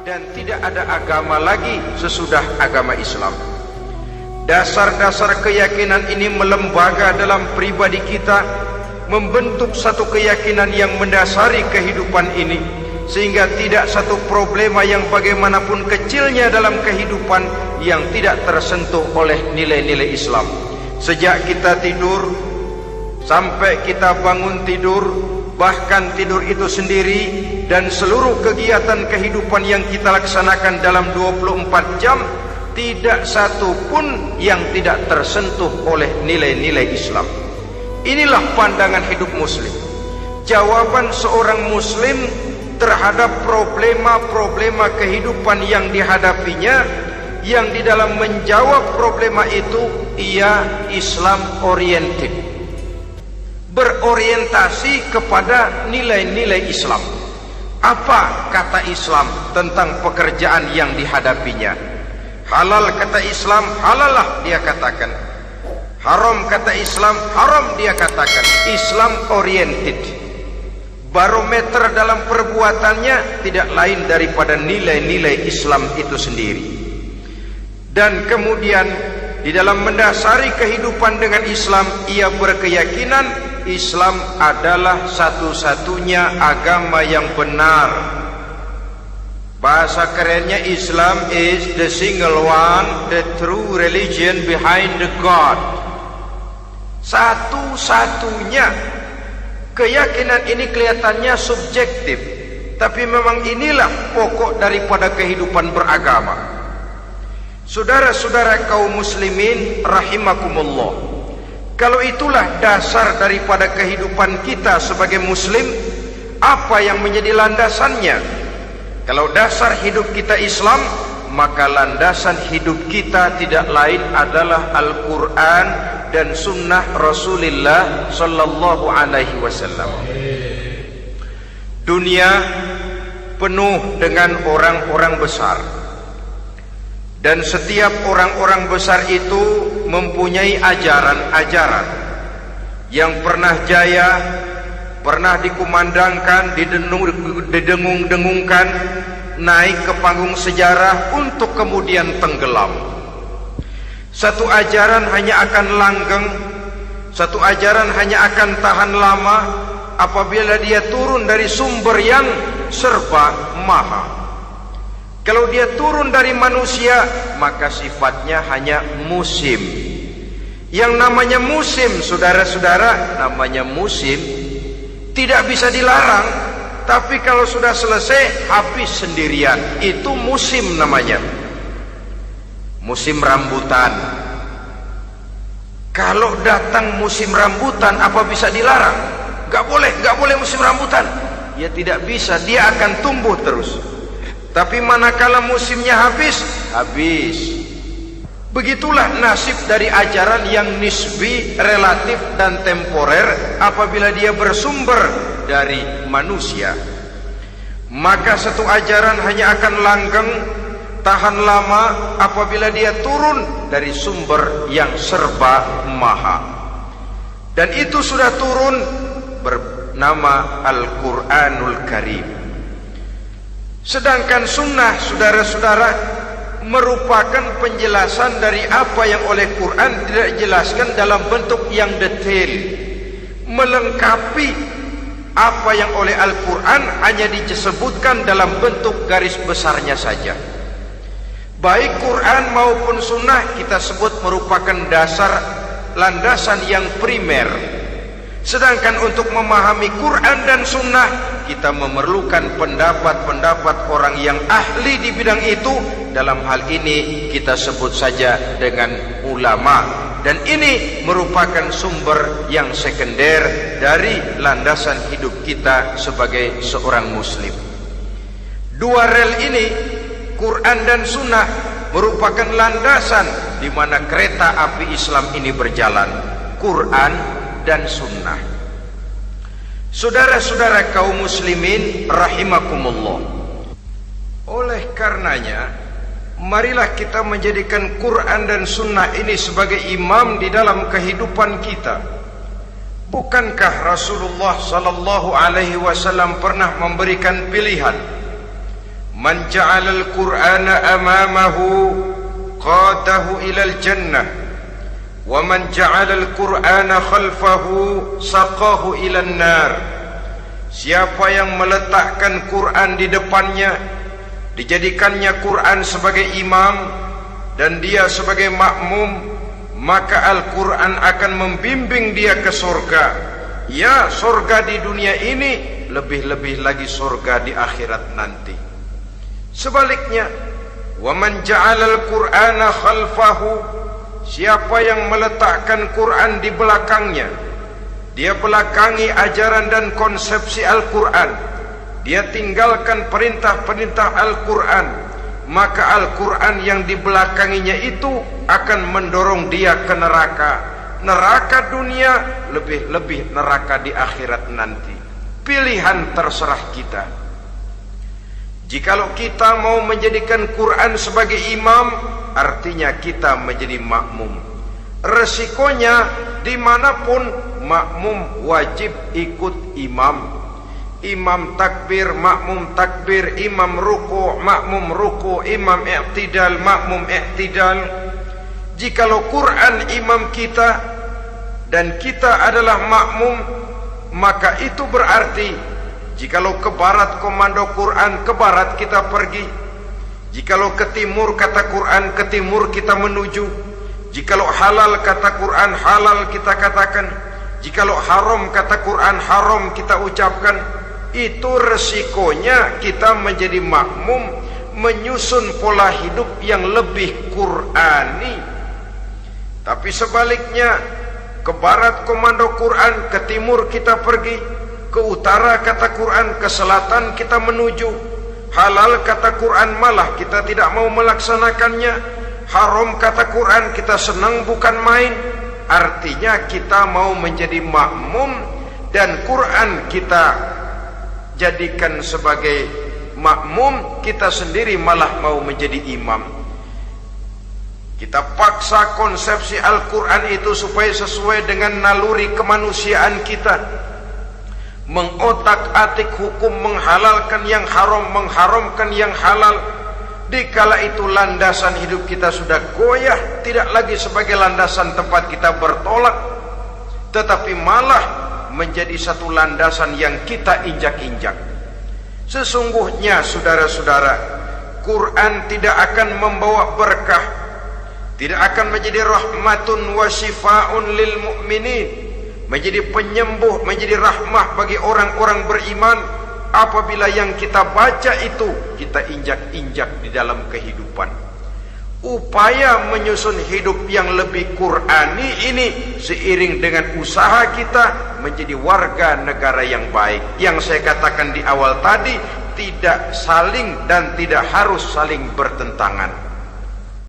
dan tidak ada agama lagi sesudah agama Islam. Dasar-dasar keyakinan ini melembaga dalam pribadi kita, membentuk satu keyakinan yang mendasari kehidupan ini, sehingga tidak satu problema yang bagaimanapun kecilnya dalam kehidupan yang tidak tersentuh oleh nilai-nilai Islam. Sejak kita tidur sampai kita bangun tidur, bahkan tidur itu sendiri, dan seluruh kegiatan kehidupan yang kita laksanakan dalam 24 jam, tidak satu pun yang tidak tersentuh oleh nilai-nilai Islam. Inilah pandangan hidup muslim. Jawaban seorang muslim terhadap problema-problema kehidupan yang dihadapinya, yang di dalam menjawab problema itu ia Islam oriented, berorientasi kepada nilai-nilai Islam. Apa kata Islam tentang pekerjaan yang dihadapinya? Halal kata Islam, halalah dia katakan. Haram kata Islam, haram dia katakan. Islam oriented. Barometer dalam perbuatannya tidak lain daripada nilai-nilai Islam itu sendiri. Dan kemudian di dalam mendasari kehidupan dengan Islam, ia berkeyakinan Islam adalah satu-satunya agama yang benar. Bahasa kerennya, Islam is the single one, the true religion behind the God. Satu-satunya. Keyakinan ini kelihatannya subjektif, tapi memang inilah pokok daripada kehidupan beragama. Saudara-saudara kaum muslimin rahimakumullah, kalau itulah dasar daripada kehidupan kita sebagai muslim, apa yang menjadi landasannya? Kalau dasar hidup kita Islam, maka landasan hidup kita tidak lain adalah Al-Quran dan Sunnah Rasulullah Sallallahu Alaihi Wasallam. Dunia penuh dengan orang-orang besar, dan setiap orang-orang besar itu mempunyai ajaran-ajaran yang pernah jaya, pernah dikumandangkan, didengung-dengungkan, naik ke panggung sejarah untuk kemudian tenggelam. Satu ajaran hanya akan langgeng, satu ajaran hanya akan tahan lama apabila dia turun dari sumber yang serba maha. Kalau dia turun dari manusia, maka sifatnya hanya musim. Yang namanya musim, saudara-saudara, namanya musim tidak bisa dilarang, tapi kalau sudah selesai habis sendirian. Itu musim namanya. Musim rambutan. Kalau datang musim rambutan, apa bisa dilarang? Gak boleh musim rambutan. Ya tidak bisa, dia akan tumbuh terus. Tapi manakala musimnya habis. Begitulah nasib dari ajaran yang nisbi, relatif dan temporer apabila dia bersumber dari manusia. Maka satu ajaran hanya akan langgeng, tahan lama apabila dia turun dari sumber yang serba maha. Dan itu sudah turun bernama Al-Quranul Karim. Sedangkan sunnah, saudara-saudara, merupakan penjelasan dari apa yang oleh Quran tidak dijelaskan dalam bentuk yang detail, melengkapi apa yang oleh Al-Quran hanya disebutkan dalam bentuk garis besarnya saja. Baik Quran maupun sunnah kita sebut merupakan dasar, landasan yang primer. Sedangkan untuk memahami Quran dan sunnah, kita memerlukan pendapat-pendapat orang yang ahli di bidang itu. Dalam hal ini kita sebut saja dengan ulama. Dan ini merupakan sumber yang sekunder dari landasan hidup kita sebagai seorang muslim. Dua rel ini, Quran dan sunnah, merupakan landasan di mana kereta api Islam ini berjalan. Quran dan sunnah. Saudara-saudara kaum muslimin rahimakumullah, oleh karenanya marilah kita menjadikan Quran dan sunnah ini sebagai imam di dalam kehidupan kita. Bukankah Rasulullah sallallahu alaihi wasallam pernah memberikan pilihan Man ja'alal Qur'ana amamahu qadahu ilal jannah, wa man ja'alal Qur'ana khalfahu saqahu ilan nar. Siapa yang meletakkan Quran di depannya, dijadikannya Quran sebagai imam dan dia sebagai makmum, maka Al-Quran akan membimbing dia ke surga. Ya, surga di dunia ini, lebih-lebih lagi surga di akhirat nanti. Sebaliknya, wa man ja'alal Qur'ana khalfahu, siapa yang meletakkan Quran di belakangnya, dia belakangi ajaran dan konsepsi Al-Quran, dia tinggalkan perintah-perintah Al-Quran, maka Al-Quran yang dibelakanginya itu akan mendorong dia ke neraka. Neraka dunia, lebih-lebih neraka di akhirat nanti. Pilihan terserah kita. Jikalau kita mau menjadikan Quran sebagai imam, artinya kita menjadi makmum. Resikonya dimanapun, makmum wajib ikut imam. Imam takbir, makmum takbir, imam ruku, makmum ruku, imam i'tidal, makmum i'tidal. Jikalau Quran imam kita dan kita adalah makmum, maka itu berarti jikalau ke barat komando Quran, ke barat kita pergi. Jikalau ke timur kata Quran, ke timur kita menuju. Jikalau halal kata Quran, halal kita katakan. Jikalau haram kata Quran, haram kita ucapkan. Itu resikonya kita menjadi makmum, menyusun pola hidup yang lebih Qurani. Tapi sebaliknya, ke barat komando Quran, ke timur kita pergi, ke utara kata Quran, ke selatan kita menuju. Halal kata Quran, malah kita tidak mau melaksanakannya. Haram kata Quran, kita senang bukan main. Artinya kita mau menjadi makmum, dan Quran kita jadikan sebagai makmum, kita sendiri malah mau menjadi imam. Kita paksa konsepsi Al-Quran itu supaya sesuai dengan naluri kemanusiaan kita, mengotak-atik hukum, menghalalkan yang haram, mengharamkan yang halal. Dikala itu landasan hidup kita sudah goyah, tidak lagi sebagai landasan tempat kita bertolak, tetapi malah menjadi satu landasan yang kita injak-injak. Sesungguhnya saudara-saudara, Quran tidak akan membawa berkah, tidak akan menjadi rahmatun wa shifaun lil mu'minin, menjadi penyembuh, menjadi rahmah bagi orang-orang beriman, apabila yang kita baca itu kita injak-injak di dalam kehidupan. Upaya menyusun hidup yang lebih Qurani ini seiring dengan usaha kita menjadi warga negara yang baik. Yang saya katakan di awal tadi, tidak saling dan tidak harus saling bertentangan.